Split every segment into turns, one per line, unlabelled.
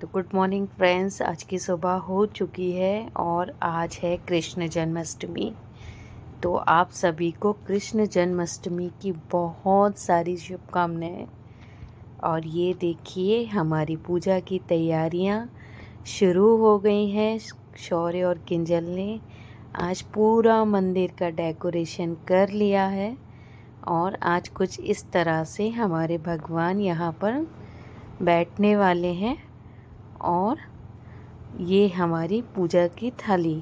तो good morning friends, आज की सुबह हो चुकी है और आज है कृष्ण जन्माष्टमी। तो आप सभी को कृष्ण जन्माष्टमी की बहुत सारी शुभकामनाएं। और ये देखिए, हमारी पूजा की तैयारियां शुरू हो गई हैं। शौर्य और किंजल ने आज पूरा मंदिर का डेकोरेशन कर लिया है और आज कुछ इस तरह से हमारे भगवान यहाँ पर बैठने वाले हैं। और ये हमारी पूजा की थाली,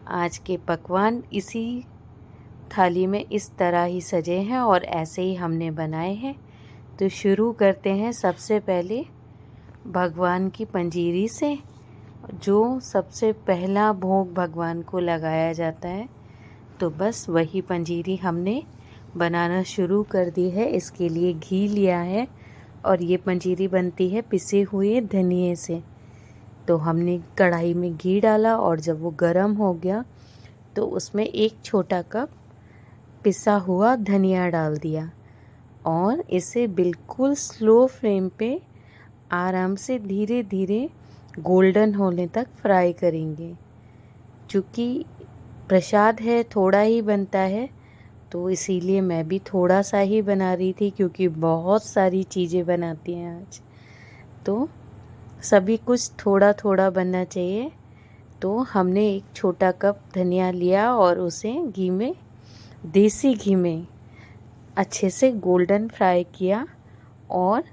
आज के पकवान इसी थाली में इस तरह ही सजे हैं और ऐसे ही हमने बनाए हैं। तो शुरू करते हैं सबसे पहले भगवान की पंजीरी से, जो सबसे पहला भोग भगवान को लगाया जाता है। तो बस वही पंजीरी हमने बनाना शुरू कर दी है। इसके लिए घी लिया है और ये पंजीरी बनती है पिसे हुए धनिए से। तो हमने कढ़ाई में घी डाला और जब वो गर्म हो गया तो उसमें एक छोटा कप पिसा हुआ धनिया डाल दिया और इसे बिल्कुल स्लो फ्लेम पे आराम से धीरे धीरे गोल्डन होने तक फ्राई करेंगे। चूँकि प्रसाद है, थोड़ा ही बनता है, तो इसीलिए मैं भी थोड़ा सा ही बना रही थी, क्योंकि बहुत सारी चीज़ें बनाती हैं आज, तो सभी कुछ थोड़ा थोड़ा बनना चाहिए। तो हमने एक छोटा कप धनिया लिया और उसे घी में, देसी घी में अच्छे से गोल्डन फ्राई किया और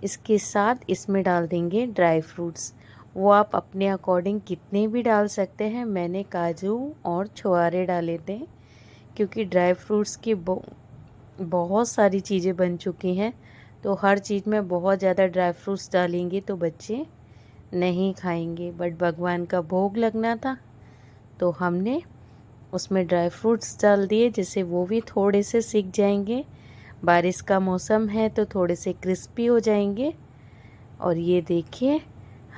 इसके साथ इसमें डाल देंगे ड्राई फ्रूट्स। वो आप अपने अकॉर्डिंग कितने भी डाल सकते हैं। मैंने काजू और छुआरे डाले थे, क्योंकि ड्राई फ्रूट्स की बहुत सारी चीज़ें बन चुकी हैं, तो हर चीज़ में बहुत ज़्यादा ड्राई फ्रूट्स डालेंगे तो बच्चे नहीं खाएंगे। बट भगवान का भोग लगना था तो हमने उसमें ड्राई फ्रूट्स डाल दिए, जिससे वो भी थोड़े से सिक जाएंगे। बारिश का मौसम है तो थोड़े से क्रिस्पी हो जाएंगे। और ये देखिए,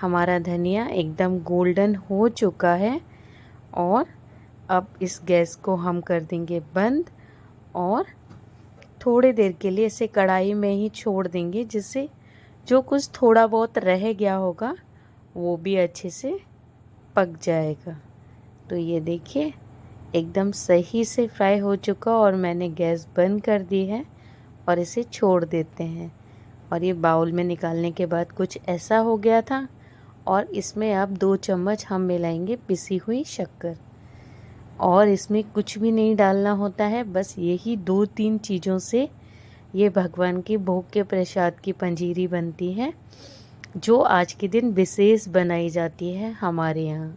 हमारा धनिया एकदम गोल्डन हो चुका है और अब इस गैस को हम कर देंगे बंद और थोड़ी देर के लिए इसे कढ़ाई में ही छोड़ देंगे, जिससे जो कुछ थोड़ा बहुत रह गया होगा वो भी अच्छे से पक जाएगा। तो ये देखिए, एकदम सही से फ्राई हो चुका और मैंने गैस बंद कर दी है और इसे छोड़ देते हैं। और ये बाउल में निकालने के बाद कुछ ऐसा हो गया था। और इसमें अब 2 चम्मच हम मिलाएंगे पिसी हुई शक्कर। और इसमें कुछ भी नहीं डालना होता है, बस यही 2-3 चीज़ों से ये भगवान के भोग के प्रसाद की पंजीरी बनती है, जो आज के दिन विशेष बनाई जाती है हमारे यहाँ।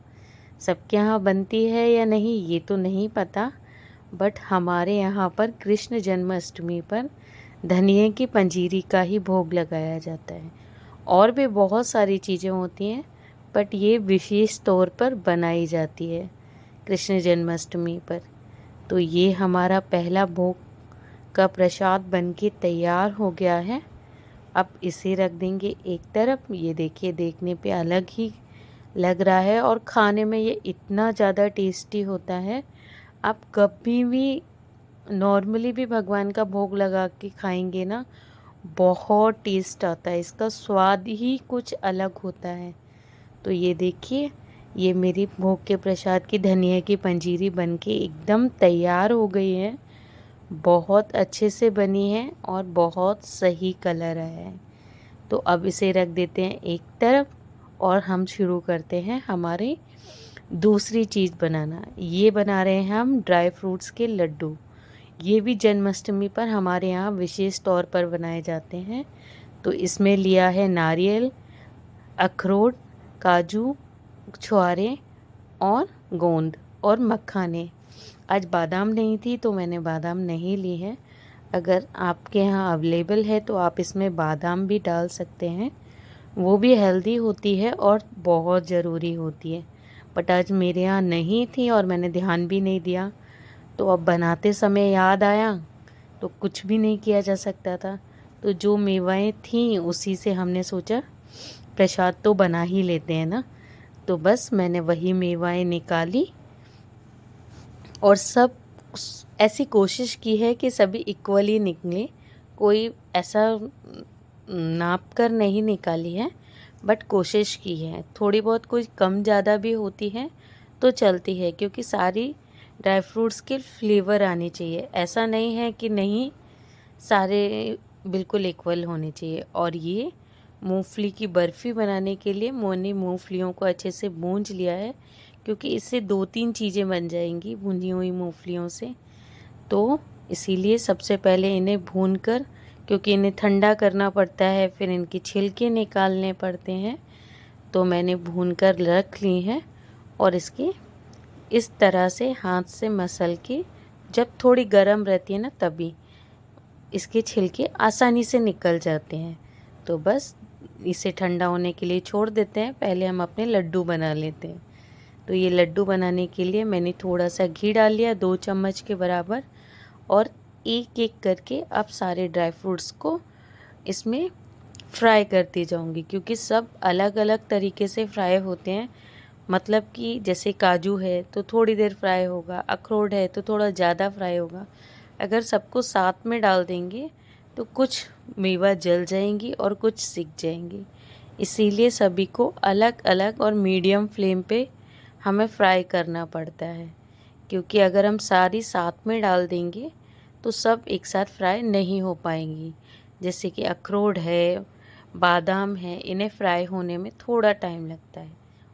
सबके यहाँ बनती है या नहीं ये तो नहीं पता, बट हमारे यहाँ पर कृष्ण जन्माष्टमी पर धनिए की पंजीरी का ही भोग लगाया जाता है। और भी बहुत सारी चीज़ें होती हैं, बट ये विशेष तौर पर बनाई जाती है कृष्ण जन्माष्टमी पर। तो ये हमारा पहला भोग का प्रसाद बनके तैयार हो गया है। अब इसे रख देंगे एक तरफ। ये देखिए, देखने पे अलग ही लग रहा है और खाने में ये इतना ज़्यादा टेस्टी होता है। आप कभी भी नॉर्मली भी भगवान का भोग लगा के खाएंगे ना, बहुत टेस्ट आता है, इसका स्वाद ही कुछ अलग होता है। तो ये देखिए, ये मेरी भोग के प्रसाद की धनिया की पंजीरी बनके एकदम तैयार हो गई है। बहुत अच्छे से बनी है और बहुत सही कलर आया है। तो अब इसे रख देते हैं एक तरफ और हम शुरू करते हैं हमारी दूसरी चीज़ बनाना। ये बना रहे हैं हम ड्राई फ्रूट्स के लड्डू। ये भी जन्माष्टमी पर हमारे यहाँ विशेष तौर पर बनाए जाते हैं। तो इसमें लिया है नारियल, अखरोट, काजू, छुआरे और गोंद और मखाने। आज बादाम नहीं थी तो मैंने बादाम नहीं ली है। अगर आपके यहाँ अवेलेबल है तो आप इसमें बादाम भी डाल सकते हैं, वो भी हेल्दी होती है और बहुत ज़रूरी होती है। बट आज मेरे यहाँ नहीं थी और मैंने ध्यान भी नहीं दिया, तो अब बनाते समय याद आया तो कुछ भी नहीं किया जा सकता था। तो जो मेवाएं थीं उसी से हमने सोचा प्रसाद तो बना ही लेते हैं ना। तो बस मैंने वही मेवाएं निकाली और सब ऐसी कोशिश की है कि सभी इक्वली निकले। कोई ऐसा नाप कर नहीं निकाली है, बट कोशिश की है। थोड़ी बहुत कोई कम ज़्यादा भी होती है तो चलती है, क्योंकि सारी ड्राई फ्रूट्स के फ्लेवर आनी चाहिए। ऐसा नहीं है कि नहीं, सारे बिल्कुल इक्वल होने चाहिए। और ये मूंगफली की बर्फ़ी बनाने के लिए मैंने मूंगफलियों को अच्छे से भूंज लिया है, क्योंकि इससे 2-3 चीज़ें बन जाएंगी भुनी हुई मूंगफलियों से। तो इसीलिए सबसे पहले इन्हें भूनकर, क्योंकि इन्हें ठंडा करना पड़ता है, फिर इनके छिलके निकालने पड़ते हैं, तो मैंने भूनकर रख ली हैं। और इसकी इस तरह से हाथ से मसल के, जब थोड़ी गर्म रहती है ना तभी इसके छिलके आसानी से निकल जाते हैं। तो बस इसे ठंडा होने के लिए छोड़ देते हैं। पहले हम अपने लड्डू बना लेते हैं। तो ये लड्डू बनाने के लिए मैंने थोड़ा सा घी डाल लिया, 2 चम्मच के बराबर, और एक एक करके अब सारे ड्राई फ्रूट्स को इसमें फ्राई करती जाऊंगी, क्योंकि सब अलग अलग तरीके से फ्राई होते हैं। मतलब कि जैसे काजू है तो थोड़ी देर फ्राई होगा, अखरोट है तो थोड़ा ज़्यादा फ्राई होगा। अगर सबको साथ में डाल देंगे तो कुछ मेवा जल जाएंगी और कुछ सिक जाएंगी। इसीलिए सभी को अलग अलग और मीडियम फ्लेम पे हमें फ्राई करना पड़ता है, क्योंकि अगर हम सारी साथ में डाल देंगे तो सब एक साथ फ्राई नहीं हो पाएंगी। जैसे कि अखरोट है, बादाम है, इन्हें फ्राई होने में थोड़ा टाइम लगता है।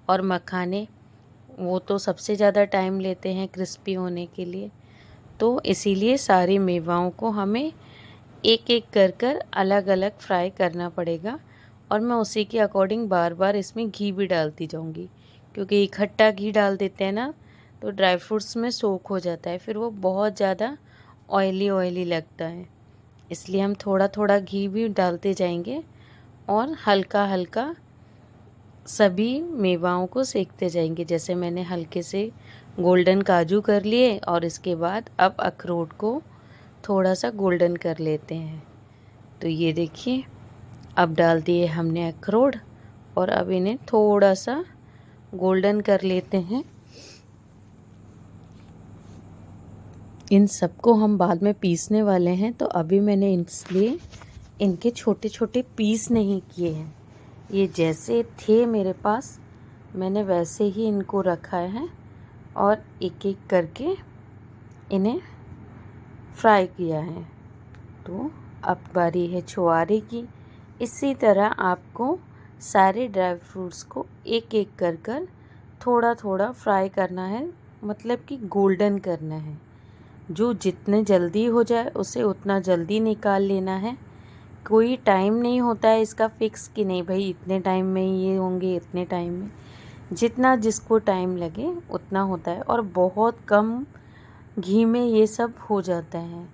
और मखाने, वो तो सबसे ज़्यादा टाइम लेते हैं क्रिस्पी होने के लिए। तो इसीलिए सारी मेवाओं को हमें एक एक कर कर अलग अलग फ्राई करना पड़ेगा। और मैं उसी के अकॉर्डिंग बार बार इसमें घी भी डालती जाऊंगी, क्योंकि इकट्ठा घी डाल देते हैं ना तो ड्राई फ्रूट्स में सोक हो जाता है, फिर वो बहुत ज़्यादा ऑयली ऑयली लगता है। इसलिए हम थोड़ा थोड़ा घी भी डालते जाएंगे और हल्का हल्का सभी मेवाओं को सेकते जाएंगे। जैसे मैंने हल्के से गोल्डन काजू कर लिए, और इसके बाद अब अखरोट को थोड़ा सा गोल्डन कर लेते हैं। तो ये देखिए, अब डाल दिए हमने अखरोट, और अब इन्हें थोड़ा सा गोल्डन कर लेते हैं। इन सबको हम बाद में पीसने वाले हैं, तो अभी मैंने इसलिए इनके छोटे छोटे पीस नहीं किए हैं। ये जैसे थे मेरे पास मैंने वैसे ही इनको रखा है, और एक एक करके इन्हें फ्राई किया है। तो अब बारी है छुआरे की। इसी तरह आपको सारे ड्राई फ्रूट्स को एक एक कर कर थोड़ा थोड़ा फ्राई करना है, मतलब कि गोल्डन करना है। जो जितने जल्दी हो जाए उसे उतना जल्दी निकाल लेना है। कोई टाइम नहीं होता है इसका फिक्स कि नहीं भाई इतने टाइम में ये होंगे, इतने टाइम में। जितना जिसको टाइम लगे उतना होता है, और बहुत कम घी में ये सब हो जाता है।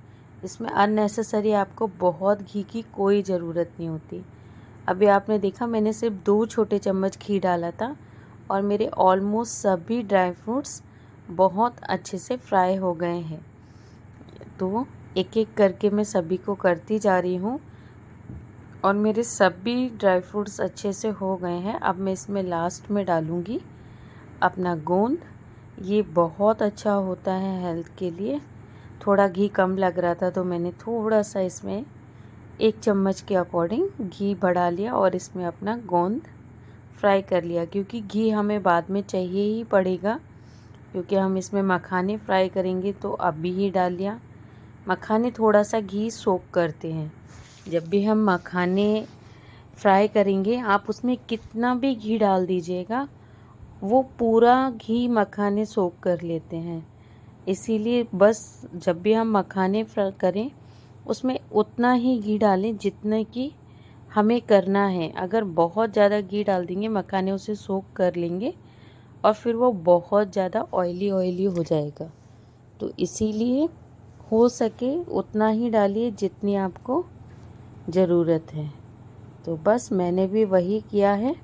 इसमें अननेसेसरी आपको बहुत घी की कोई ज़रूरत नहीं होती। अभी आपने देखा मैंने सिर्फ 2 छोटे चम्मच घी डाला था, और मेरे ऑलमोस्ट सभी ड्राई फ्रूट्स बहुत अच्छे से फ्राई हो गए हैं। तो एक एक करके मैं सभी को करती जा रही हूँ, और मेरे सभी ड्राई फ्रूट्स अच्छे से हो गए हैं। अब मैं इसमें लास्ट में डालूँगी अपना गोंद। ये बहुत अच्छा होता है हेल्थ के लिए। थोड़ा घी कम लग रहा था तो मैंने थोड़ा सा इसमें 1 चम्मच के अकॉर्डिंग घी बढ़ा लिया, और इसमें अपना गोंद फ्राई कर लिया, क्योंकि घी हमें बाद में चाहिए ही पड़ेगा, क्योंकि हम इसमें मखाने फ्राई करेंगे। तो अभी ही डाल लिया। मखाने थोड़ा सा घी सोक करते हैं। जब भी हम मखाने फ्राई करेंगे आप उसमें कितना भी घी डाल दीजिएगा, वो पूरा घी मखाने सोक कर लेते हैं। इसीलिए बस जब भी हम मखाने फ्राई करें उसमें उतना ही घी डालें जितना कि हमें करना है। अगर बहुत ज़्यादा घी डाल देंगे मखाने उसे सोक कर लेंगे, और फिर वो बहुत ज़्यादा ऑयली ऑयली हो जाएगा। तो इसीलिए हो सके उतना ही डालिए जितनी आपको ज़रूरत है। तो बस मैंने भी वही किया है।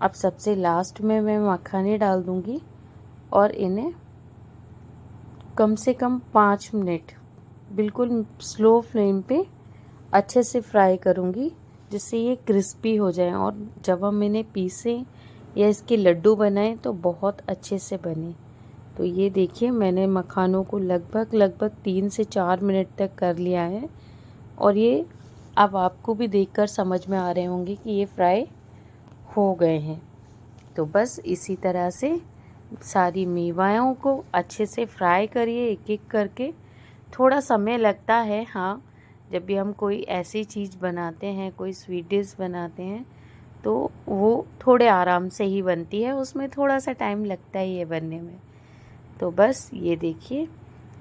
अब सबसे लास्ट में मैं मखाने डाल दूँगी, और इन्हें कम से कम 5 मिनट बिल्कुल स्लो फ्लेम पे अच्छे से फ्राई करूँगी, जिससे ये क्रिस्पी हो जाए, और जब हम इन्हें पीसें या इसके लड्डू बनाएं तो बहुत अच्छे से बने। तो ये देखिए मैंने मखानों को लगभग 3 से 4 मिनट तक कर लिया है, और ये अब आपको भी देखकर समझ में आ रहे होंगे कि ये फ्राई हो गए हैं। तो बस इसी तरह से सारी मेवाओं को अच्छे से फ्राई करिए एक एक करके। थोड़ा समय लगता है, हाँ, जब भी हम कोई ऐसी चीज़ बनाते हैं, कोई स्वीट डिश बनाते हैं, तो वो थोड़े आराम से ही बनती है, उसमें थोड़ा सा टाइम लगता ही है बनने में। तो बस ये देखिए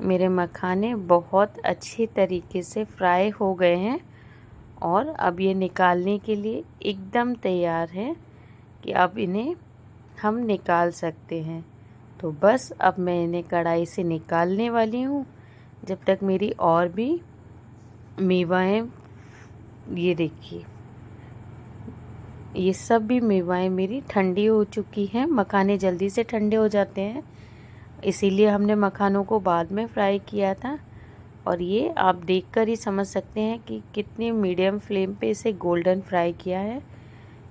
मेरे मखाने बहुत अच्छे तरीके से फ्राई हो गए हैं और अब ये निकालने के लिए एकदम तैयार है कि अब इन्हें हम निकाल सकते हैं। तो बस अब मैं इन्हें कढ़ाई से निकालने वाली हूँ, जब तक मेरी और भी मेवाएं, ये देखिए ये सब भी मेवाएं मेरी ठंडी हो चुकी हैं। मखाने जल्दी से ठंडे हो जाते हैं, इसीलिए हमने मखानों को बाद में फ्राई किया था। और ये आप देखकर ही समझ सकते हैं कि कितनी मीडियम फ्लेम पे इसे गोल्डन फ्राई किया है।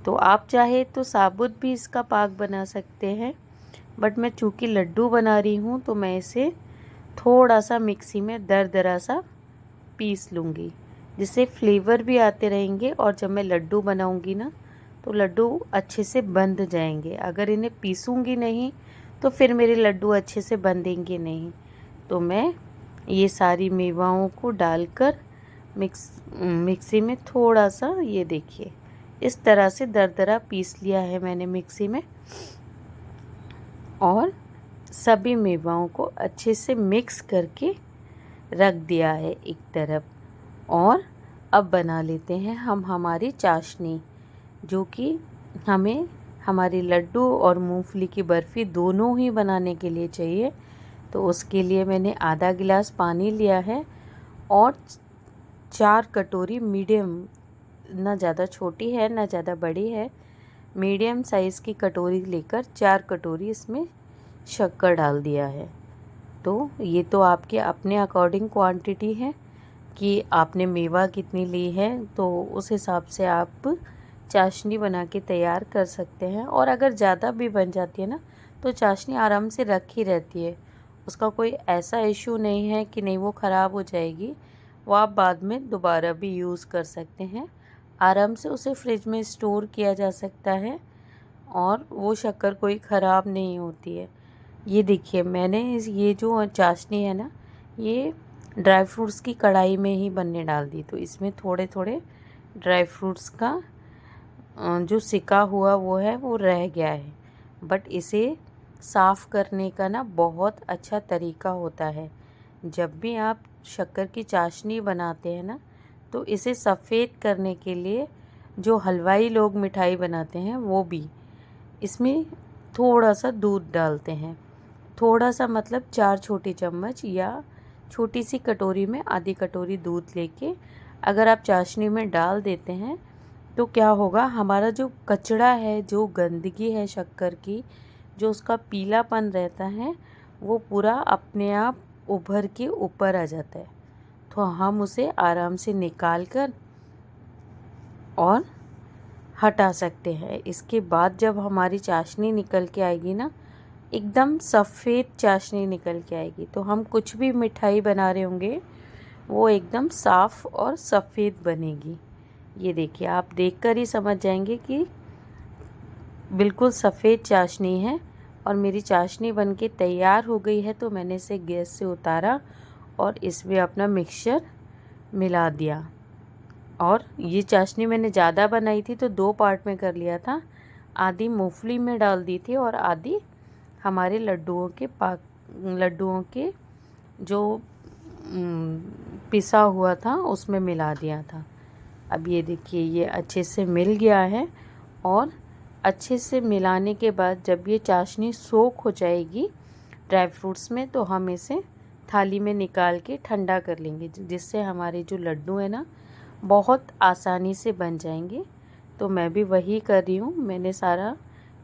तो आप चाहे तो साबुत भी इसका पाक बना सकते हैं, बट मैं चूँकि लड्डू बना रही हूँ तो मैं इसे थोड़ा सा मिक्सी में दरदरा सा पीस लूँगी, जिससे फ्लेवर भी आते रहेंगे और जब मैं लड्डू बनाऊँगी ना तो लड्डू अच्छे से बंध जाएंगे। अगर इन्हें पीसूँगी नहीं तो फिर मेरे लड्डू अच्छे से बंधेंगे नहीं। तो मैं ये सारी मेवाओं को डालकर मिक्सी में थोड़ा सा, ये देखिए इस तरह से दरदरा पीस लिया है मैंने मिक्सी में, और सभी मेवाओं को अच्छे से मिक्स करके रख दिया है एक तरफ। और अब बना लेते हैं हम हमारी चाशनी, जो कि हमें हमारी लड्डू और मूंगफली की बर्फ़ी दोनों ही बनाने के लिए चाहिए। तो उसके लिए मैंने आधा गिलास पानी लिया है और 4 कटोरी मीडियम, ना ज़्यादा छोटी है ना ज़्यादा बड़ी है, मीडियम साइज़ की कटोरी लेकर 4 कटोरी इसमें शक्कर डाल दिया है। तो ये तो आपके अपने अकॉर्डिंग क्वांटिटी है कि आपने मेवा कितनी ली है, तो उस हिसाब से आप चाशनी बना के तैयार कर सकते हैं। और अगर ज़्यादा भी बन जाती है ना तो चाशनी आराम से रखी रहती है, उसका कोई ऐसा इशू नहीं है कि नहीं वो ख़राब हो जाएगी। वो आप बाद में दोबारा भी यूज़ कर सकते हैं, आराम से उसे फ्रिज में स्टोर किया जा सकता है और वो शक्कर कोई ख़राब नहीं होती है। ये देखिए मैंने ये जो चाशनी है ना, ये ड्राई फ्रूट्स की कढ़ाई में ही बनने डाल दी, तो इसमें थोड़े थोड़े ड्राई फ्रूट्स का जो सिका हुआ वो है वो रह गया है। बट इसे साफ़ करने का ना बहुत अच्छा तरीका होता है। जब भी आप शक्कर की चाशनी बनाते हैं ना, तो इसे सफ़ेद करने के लिए जो हलवाई लोग मिठाई बनाते हैं वो भी इसमें थोड़ा सा दूध डालते हैं। थोड़ा सा मतलब 4 छोटी चम्मच या छोटी सी कटोरी में आधी कटोरी दूध लेके अगर आप चाशनी में डाल देते हैं तो क्या होगा, हमारा जो कचड़ा है, जो गंदगी है शक्कर की, जो उसका पीलापन रहता है, वो पूरा अपने आप उभर के ऊपर आ जाता है। तो हम उसे आराम से निकाल कर और हटा सकते हैं। इसके बाद जब हमारी चाशनी निकल के आएगी ना, एकदम सफ़ेद चाशनी निकल के आएगी, तो हम कुछ भी मिठाई बना रहे होंगे वो एकदम साफ़ और सफ़ेद बनेगी। ये देखिए आप देखकर ही समझ जाएंगे कि बिल्कुल सफ़ेद चाशनी है। और मेरी चाशनी बनके तैयार हो गई है, तो मैंने इसे गैस से उतारा और इसमें अपना मिक्सचर मिला दिया। और ये चाशनी मैंने ज़्यादा बनाई थी तो 2 पार्ट में कर लिया था, आधी मूंगफली में डाल दी थी और आधी हमारे लड्डुओं के जो पिसा हुआ था उसमें मिला दिया था। अब ये देखिए ये अच्छे से मिल गया है, और अच्छे से मिलाने के बाद जब ये चाशनी सोख हो जाएगी ड्राई फ्रूट्स में, तो हम इसे थाली में निकाल के ठंडा कर लेंगे, जिससे हमारे जो लड्डू हैं ना बहुत आसानी से बन जाएंगे। तो मैं भी वही कर रही हूँ, मैंने सारा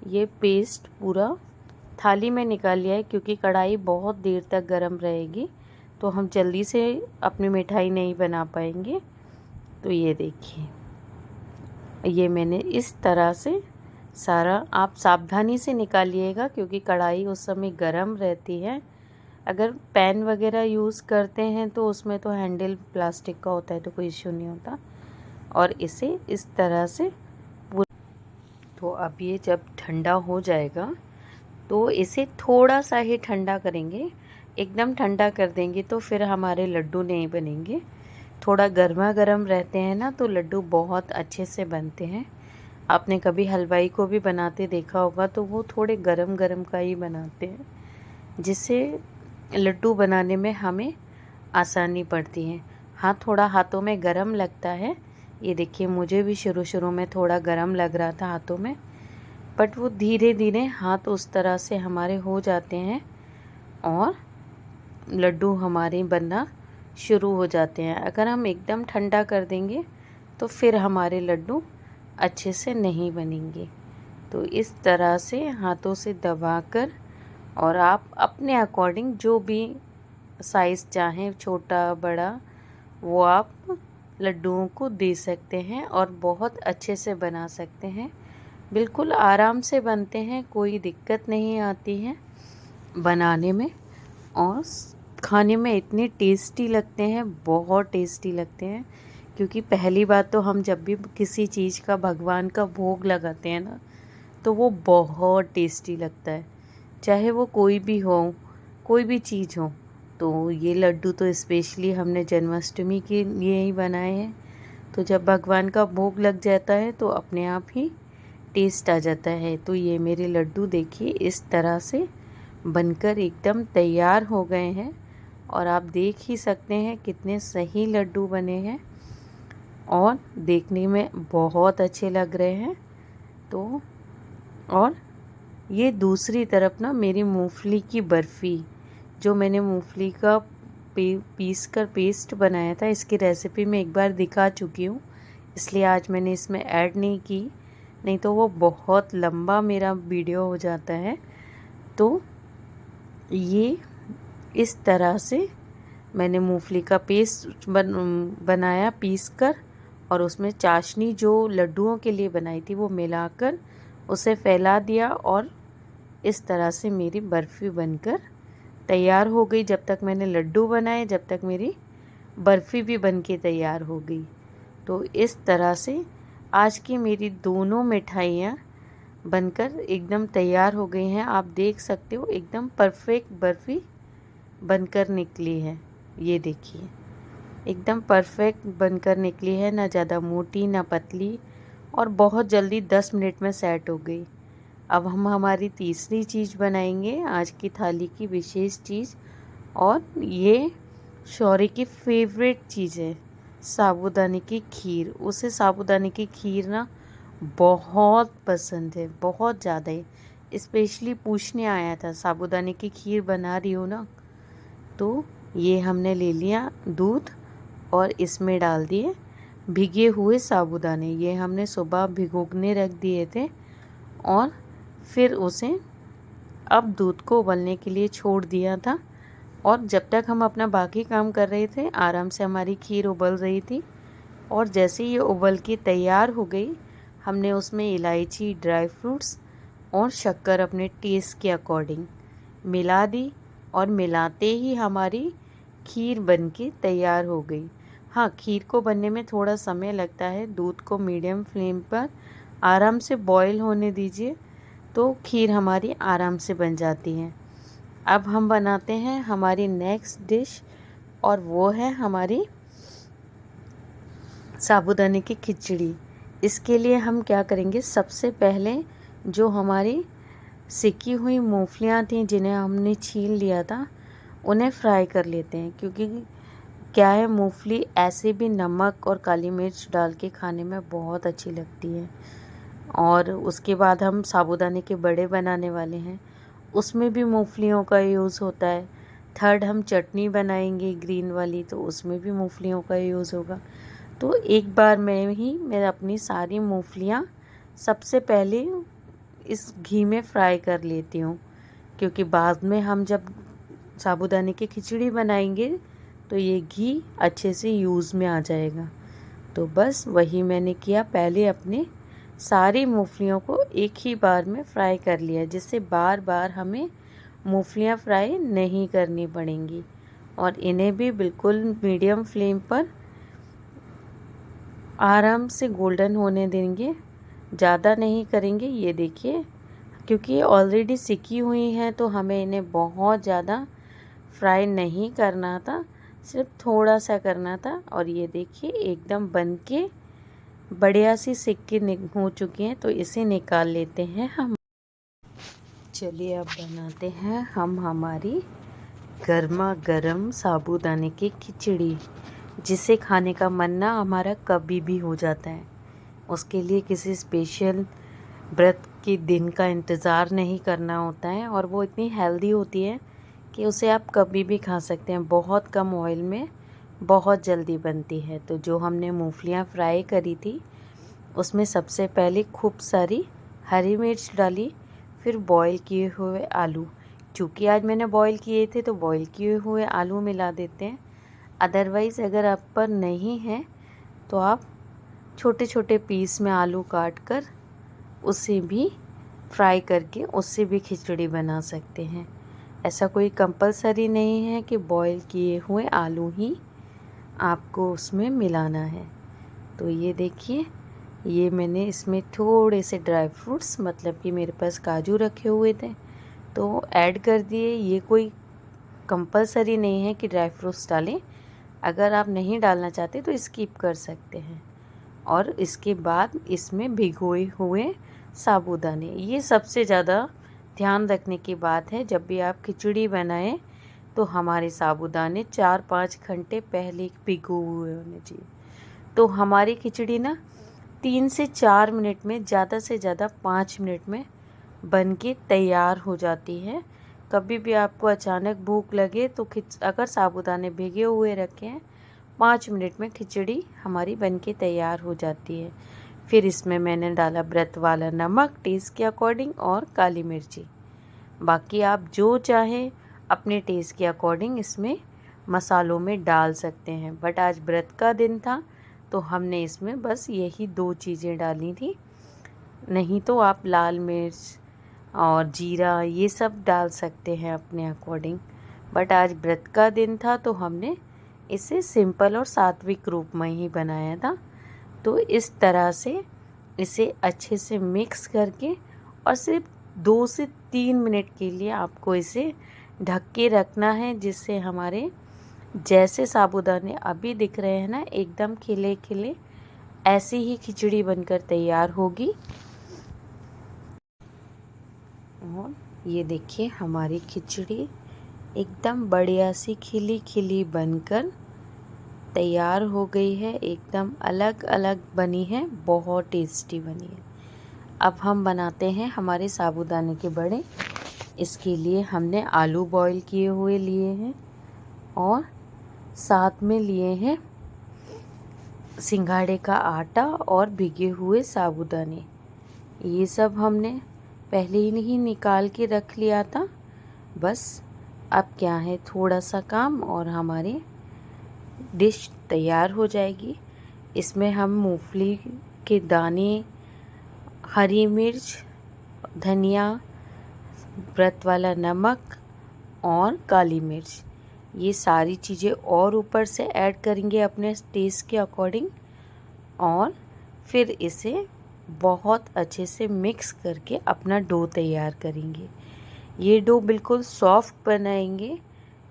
ये पेस्ट पूरा थाली में निकाल लिया है, क्योंकि कढ़ाई बहुत देर तक गर्म रहेगी तो हम जल्दी से अपनी मिठाई नहीं बना पाएंगे। तो ये देखिए ये मैंने इस तरह से सारा, आप सावधानी से निकालिएगा क्योंकि कढ़ाई उस समय गर्म रहती है। अगर पैन वगैरह यूज़ करते हैं तो उसमें तो हैंडल प्लास्टिक का होता है तो कोई इश्यू नहीं होता। और इसे इस तरह से तो अब ये जब ठंडा हो जाएगा तो इसे थोड़ा सा ही ठंडा करेंगे, एकदम ठंडा कर देंगे तो फिर हमारे लड्डू नहीं बनेंगे। थोड़ा गर्मा गर्म रहते हैं ना तो लड्डू बहुत अच्छे से बनते हैं। आपने कभी हलवाई को भी बनाते देखा होगा तो वो थोड़े गरम गरम का ही बनाते हैं, जिससे लड्डू बनाने में हमें आसानी पड़ती है। हाँ, थोड़ा हाथों में गरम लगता है। ये देखिए, मुझे भी शुरू शुरू में थोड़ा गरम लग रहा था हाथों में, बट वो धीरे धीरे हाथ उस तरह से हमारे हो जाते हैं और लड्डू हमारे बनना शुरू हो जाते हैं। अगर हम एकदम ठंडा कर देंगे तो फिर हमारे लड्डू अच्छे से नहीं बनेंगे। तो इस तरह से हाथों से दबाकर, और आप अपने अकॉर्डिंग जो भी साइज़ चाहें, छोटा बड़ा, वो आप लड्डुओं को दे सकते हैं और बहुत अच्छे से बना सकते हैं। बिल्कुल आराम से बनते हैं, कोई दिक्कत नहीं आती है बनाने में, और खाने में इतने टेस्टी लगते हैं, बहुत टेस्टी लगते हैं। क्योंकि पहली बात तो हम जब भी किसी चीज़ का भगवान का भोग लगाते हैं ना तो वो बहुत टेस्टी लगता है, चाहे वो कोई भी हो, कोई भी चीज़ हो। तो ये लड्डू तो स्पेशली हमने जन्माष्टमी के लिए ही बनाए हैं। तो जब भगवान का भोग लग जाता है तो अपने आप ही टेस्ट आ जाता है। तो ये मेरे लड्डू देखिए इस तरह से बनकर एकदम तैयार हो गए हैं, और आप देख ही सकते हैं कितने सही लड्डू बने हैं और देखने में बहुत अच्छे लग रहे हैं। तो और ये दूसरी तरफ ना मेरी मूंगफली की बर्फ़ी, जो मैंने मूंगफली का पीस कर पेस्ट बनाया था, इसकी रेसिपी मैं एक बार दिखा चुकी हूँ, इसलिए आज मैंने इसमें ऐड नहीं की, नहीं तो वो बहुत लंबा मेरा वीडियो हो जाता है। तो ये इस तरह से मैंने मूंगफली का पेस्ट बनाया पीस कर, और उसमें चाशनी जो लड्डुओं के लिए बनाई थी वो मिलाकर उसे फैला दिया, और इस तरह से मेरी बर्फ़ी बनकर तैयार हो गई। जब तक मैंने लड्डू बनाए जब तक मेरी बर्फ़ी भी बनके तैयार हो गई। तो इस तरह से आज की मेरी दोनों मिठाइयाँ बनकर एकदम तैयार हो गई हैं। आप देख सकते हो एकदम परफेक्ट बर्फ़ी बनकर निकली है। ये देखिए एकदम परफेक्ट बनकर निकली है, ना ज़्यादा मोटी ना पतली, और बहुत जल्दी 10 मिनट में सेट हो गई। अब हम हमारी तीसरी चीज़ बनाएंगे, आज की थाली की विशेष चीज़, और ये शौर्य की फेवरेट चीज़ है, साबूदाने की खीर। उसे साबूदाने की खीर ना बहुत पसंद है, बहुत ज़्यादा ही। स्पेशली पूछने आया था साबूदाने की खीर बना रही हो ना। तो ये हमने ले लिया दूध और इसमें डाल दिए भिगे हुए साबूदाने। ये हमने सुबह भिगोने रख दिए थे, और फिर उसे अब दूध को उबलने के लिए छोड़ दिया था। और जब तक हम अपना बाकी काम कर रहे थे, आराम से हमारी खीर उबल रही थी। और जैसे ये उबल के तैयार हो गई, हमने उसमें इलायची, ड्राई फ्रूट्स और शक्कर अपने टेस्ट के अकॉर्डिंग मिला दी, और मिलाते ही हमारी खीर बनके तैयार हो गई। हाँ, खीर को बनने में थोड़ा समय लगता है। दूध को मीडियम फ्लेम पर आराम से बॉईल होने दीजिए तो खीर हमारी आराम से बन जाती है। अब हम बनाते हैं हमारी नेक्स्ट डिश, और वो है हमारी साबूदाने की खिचड़ी। इसके लिए हम क्या करेंगे, सबसे पहले जो हमारी सिकी हुई मूंगफलियाँ थीं जिन्हें हमने छील लिया था, उन्हें फ्राई कर लेते हैं। क्योंकि क्या है, मूंगफली ऐसे भी नमक और काली मिर्च डाल के खाने में बहुत अच्छी लगती है। और उसके बाद हम साबूदाने के बड़े बनाने वाले हैं, उसमें भी मूंगफलियों का यूज़ होता है। थर्ड हम चटनी बनाएंगे ग्रीन वाली, तो उसमें भी मूंगफलियों का यूज़ होगा। तो एक बार मैं अपनी सारी मूंगफलियाँ सबसे पहले इस घी में फ्राई कर लेती हूँ, क्योंकि बाद में हम जब साबूदाने की खिचड़ी बनाएंगे तो ये घी अच्छे से यूज़ में आ जाएगा। तो बस वही मैंने किया, पहले अपने सारी मूंगफलियों को एक ही बार में फ्राई कर लिया, जिससे बार बार हमें मूंगफलियाँ फ्राई नहीं करनी पड़ेंगी। और इन्हें भी बिल्कुल मीडियम फ्लेम पर आराम से गोल्डन होने देंगे, ज़्यादा नहीं करेंगे। ये देखिए, क्योंकि ये ऑलरेडी सिकी हुई हैं तो हमें इन्हें बहुत ज़्यादा फ्राई नहीं करना था, सिर्फ थोड़ा सा करना था। और ये देखिए एकदम बन के बढ़िया सी सिक के हो चुकी हैं। तो इसे निकाल लेते हैं हम। चलिए अब बनाते हैं हम हमारी गर्मा गर्म साबूदाने की खिचड़ी, जिसे खाने का मन ना हमारा कभी भी हो जाता है। उसके लिए किसी स्पेशल व्रत के दिन का इंतज़ार नहीं करना होता है, और वो इतनी हेल्दी होती है कि उसे आप कभी भी खा सकते हैं। बहुत कम ऑयल में बहुत जल्दी बनती है। तो जो हमने मूंगफलियाँ फ्राई करी थी, उसमें सबसे पहले खूब सारी हरी मिर्च डाली, फिर बॉईल किए हुए आलू। चूँकि आज मैंने बॉईल किए थे तो बॉईल किए हुए आलू मिला देते हैं। अदरवाइज़ अगर आप पर नहीं है तो आप छोटे छोटे पीस में आलू काट कर उसे भी फ्राई करके उससे भी खिचड़ी बना सकते हैं। ऐसा कोई कंपलसरी नहीं है कि बॉईल किए हुए आलू ही आपको उसमें मिलाना है। तो ये देखिए, ये मैंने इसमें थोड़े से ड्राई फ्रूट्स, मतलब कि मेरे पास काजू रखे हुए थे तो ऐड कर दिए। ये कोई कंपलसरी नहीं है कि ड्राई फ्रूट्स डालें, अगर आप नहीं डालना चाहते तो स्किप कर सकते हैं। और इसके बाद इसमें भिगोए हुए साबूदाने, ये सबसे ज़्यादा ध्यान रखने की बात है। जब भी आप खिचड़ी बनाएं तो हमारे साबूदाने 4-5 घंटे पहले भिगो हुए होने चाहिए। तो हमारी खिचड़ी ना 3 से 4 मिनट में, ज़्यादा से ज़्यादा 5 मिनट में बन के तैयार हो जाती है। कभी भी आपको अचानक भूख लगे तो अगर साबूदाने भिगे हुए रखें 5 मिनट में खिचड़ी हमारी बन के तैयार हो जाती है। फिर इसमें मैंने डाला व्रत वाला नमक टेस्ट के अकॉर्डिंग और काली मिर्ची। बाकी आप जो चाहें अपने टेस्ट के अकॉर्डिंग इसमें मसालों में डाल सकते हैं। बट आज व्रत का दिन था तो हमने इसमें बस यही 2 चीज़ें डाली थी। नहीं तो आप लाल मिर्च और जीरा ये सब डाल सकते हैं अपने अकॉर्डिंग। बट आज व्रत का दिन था तो हमने इसे सिंपल और सात्विक रूप में ही बनाया था। तो इस तरह से इसे अच्छे से मिक्स करके और सिर्फ 2 से 3 मिनट के लिए आपको इसे ढक के रखना है, जिससे हमारे जैसे साबूदाने अभी दिख रहे हैं ना एकदम खिले खिले, ऐसी ही खिचड़ी बनकर तैयार होगी। और ये देखिए हमारी खिचड़ी एकदम बढ़िया सी खिली खिली बनकर तैयार हो गई है। एकदम अलग अलग बनी है, बहुत टेस्टी बनी है। अब हम बनाते हैं हमारे साबूदाने के बड़े। इसके लिए हमने आलू बॉईल किए हुए लिए हैं और साथ में लिए हैं सिंघाड़े का आटा और भिगे हुए साबूदाने। ये सब हमने पहले ही निकाल के रख लिया था। बस अब क्या है, थोड़ा सा काम और हमारी डिश तैयार हो जाएगी। इसमें हम मूंगफली के दाने, हरी मिर्च, धनिया, व्रत वाला नमक और काली मिर्च, ये सारी चीज़ें और ऊपर से ऐड करेंगे अपने टेस्ट के अकॉर्डिंग। और फिर इसे बहुत अच्छे से मिक्स करके अपना डो तैयार करेंगे। ये डो बिल्कुल सॉफ्ट बनाएंगे,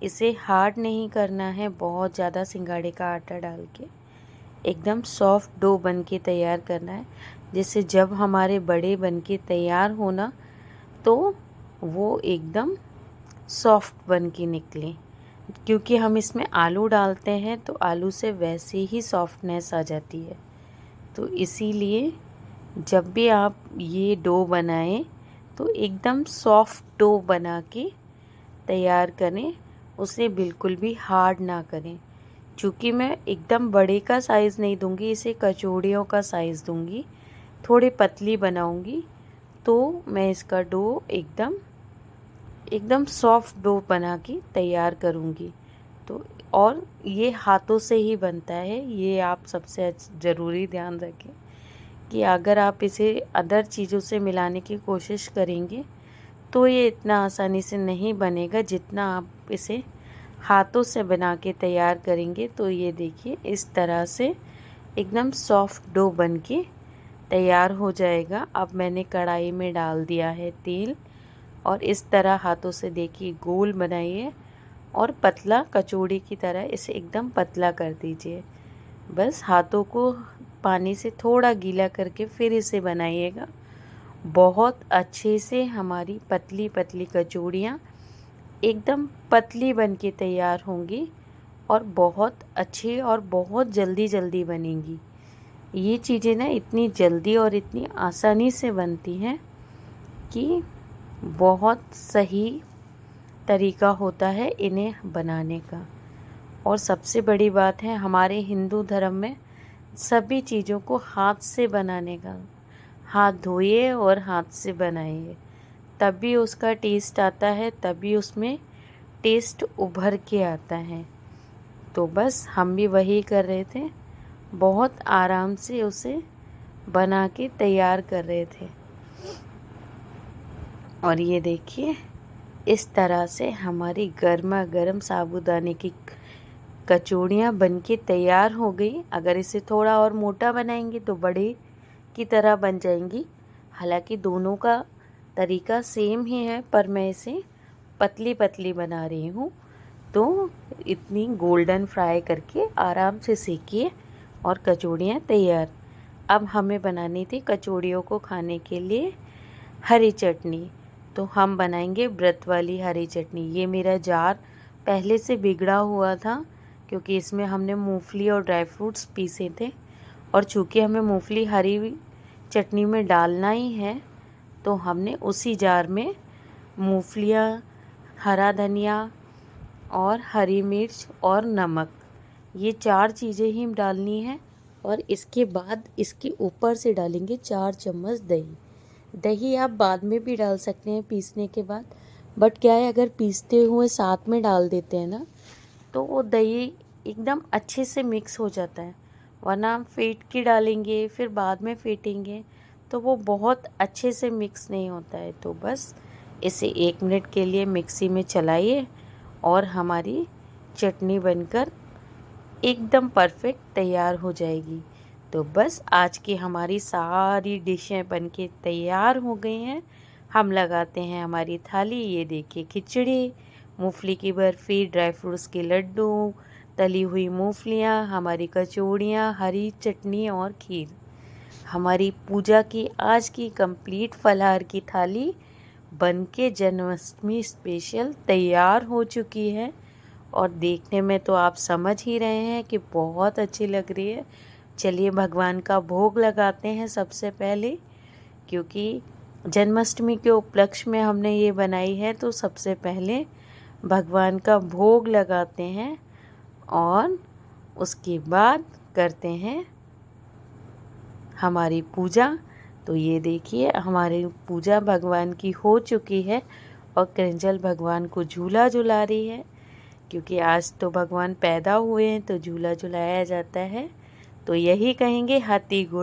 इसे हार्ड नहीं करना है। बहुत ज़्यादा सिंघाड़े का आटा डाल के एकदम सॉफ्ट डो बन के तैयार करना है, जिससे जब हमारे बड़े बन के तैयार होना तो वो एकदम सॉफ्ट बन के निकले। क्योंकि हम इसमें आलू डालते हैं तो आलू से वैसे ही सॉफ्टनेस आ जाती है। तो इसीलिए जब भी आप ये डो बनाएं तो एकदम सॉफ्ट डो बना के तैयार करें, उसे बिल्कुल भी हार्ड ना करें। चूँकि मैं एकदम बड़े का साइज़ नहीं दूंगी, इसे कचौड़ियों का साइज़ दूंगी, थोड़ी पतली बनाऊंगी। तो मैं इसका डो एकदम सॉफ्ट डो बना के तैयार करूंगी। तो और ये हाथों से ही बनता है, ये आप सबसे ज़रूरी ध्यान रखें कि अगर आप इसे अदर चीज़ों से मिलाने की कोशिश करेंगे तो ये इतना आसानी से नहीं बनेगा जितना आप इसे हाथों से बना के तैयार करेंगे। तो ये देखिए इस तरह से एकदम सॉफ्ट डो बन के तैयार हो जाएगा। अब मैंने कढ़ाई में डाल दिया है तेल और इस तरह हाथों से देखिए गोल बनाइए और पतला कचौड़ी की तरह इसे एकदम पतला कर दीजिए। बस हाथों को पानी से थोड़ा गीला करके फिर इसे बनाइएगा। बहुत अच्छे से हमारी पतली पतली कचौड़ियाँ एकदम पतली बन के तैयार होंगी और बहुत अच्छी और बहुत जल्दी जल्दी बनेंगी। ये चीज़ें ना इतनी जल्दी और इतनी आसानी से बनती हैं कि बहुत सही तरीका होता है इन्हें बनाने का। और सबसे बड़ी बात है हमारे हिंदू धर्म में सभी चीज़ों को हाथ से बनाने का, हाथ धोइए और हाथ से बनाइए, तभी उसका टेस्ट आता है, तभी उसमें टेस्ट उभर के आता है। तो बस हम भी वही कर रहे थे, बहुत आराम से उसे बना के तैयार कर रहे थे। और ये देखिए इस तरह से हमारी गर्मा गर्म साबूदाने की कचौड़ियाँ बनके तैयार हो गई। अगर इसे थोड़ा और मोटा बनाएंगे तो बड़े की तरह बन जाएंगी। हालांकि दोनों का तरीका सेम ही है, पर मैं इसे पतली पतली बना रही हूँ। तो इतनी गोल्डन फ्राई करके आराम से सेकिए और कचौड़ियाँ तैयार। अब हमें बनानी थी कचौड़ियों को खाने के लिए हरी चटनी। तो हम बनाएंगे व्रत वाली हरी चटनी। ये मेरा जार पहले से बिगड़ा हुआ था क्योंकि इसमें हमने मूंगफली और ड्राई फ्रूट्स पीसे थे, और चूँकि हमें मूंगफली हरी चटनी में डालना ही है तो हमने उसी जार में मूंगफलियाँ, हरा धनिया और हरी मिर्च और नमक, ये 4 चीज़ें ही डालनी है। और इसके बाद इसके ऊपर से डालेंगे 4 चम्मच दही। दही आप बाद में भी डाल सकते हैं पीसने के बाद, बट क्या है अगर पीसते हुए साथ में डाल देते हैं ना तो वो दही एकदम अच्छे से मिक्स हो जाता है, वरना हम फेंट के डालेंगे फिर बाद में फेंटेंगे तो वो बहुत अच्छे से मिक्स नहीं होता है। तो बस इसे 1 मिनट के लिए मिक्सी में चलाइए और हमारी चटनी बनकर एकदम परफेक्ट तैयार हो जाएगी। तो बस आज की हमारी सारी डिशें बनके तैयार हो गई हैं। हम लगाते हैं हमारी थाली। ये देखिए खिचड़ी, मूंगफली की बर्फ़ी, ड्राई फ्रूट्स के लड्डू, तली हुई मूंगफलियाँ, हमारी कचौड़ियाँ, हरी चटनी और खीर। हमारी पूजा की आज की कंप्लीट फलाहार की थाली बनके जन्माष्टमी स्पेशल तैयार हो चुकी है। और देखने में तो आप समझ ही रहे हैं कि बहुत अच्छी लग रही है। चलिए भगवान का भोग लगाते हैं सबसे पहले, क्योंकि जन्माष्टमी के उपलक्ष्य में हमने ये बनाई है तो सबसे पहले भगवान का भोग लगाते हैं और उसके बाद करते हैं हमारी पूजा। तो ये देखिए हमारी पूजा भगवान की हो चुकी है और कृंजल भगवान को झूला झुला रही है, क्योंकि आज तो भगवान पैदा हुए हैं तो झूला झुलाया जाता है। तो यही कहेंगे हाथी घोड़ा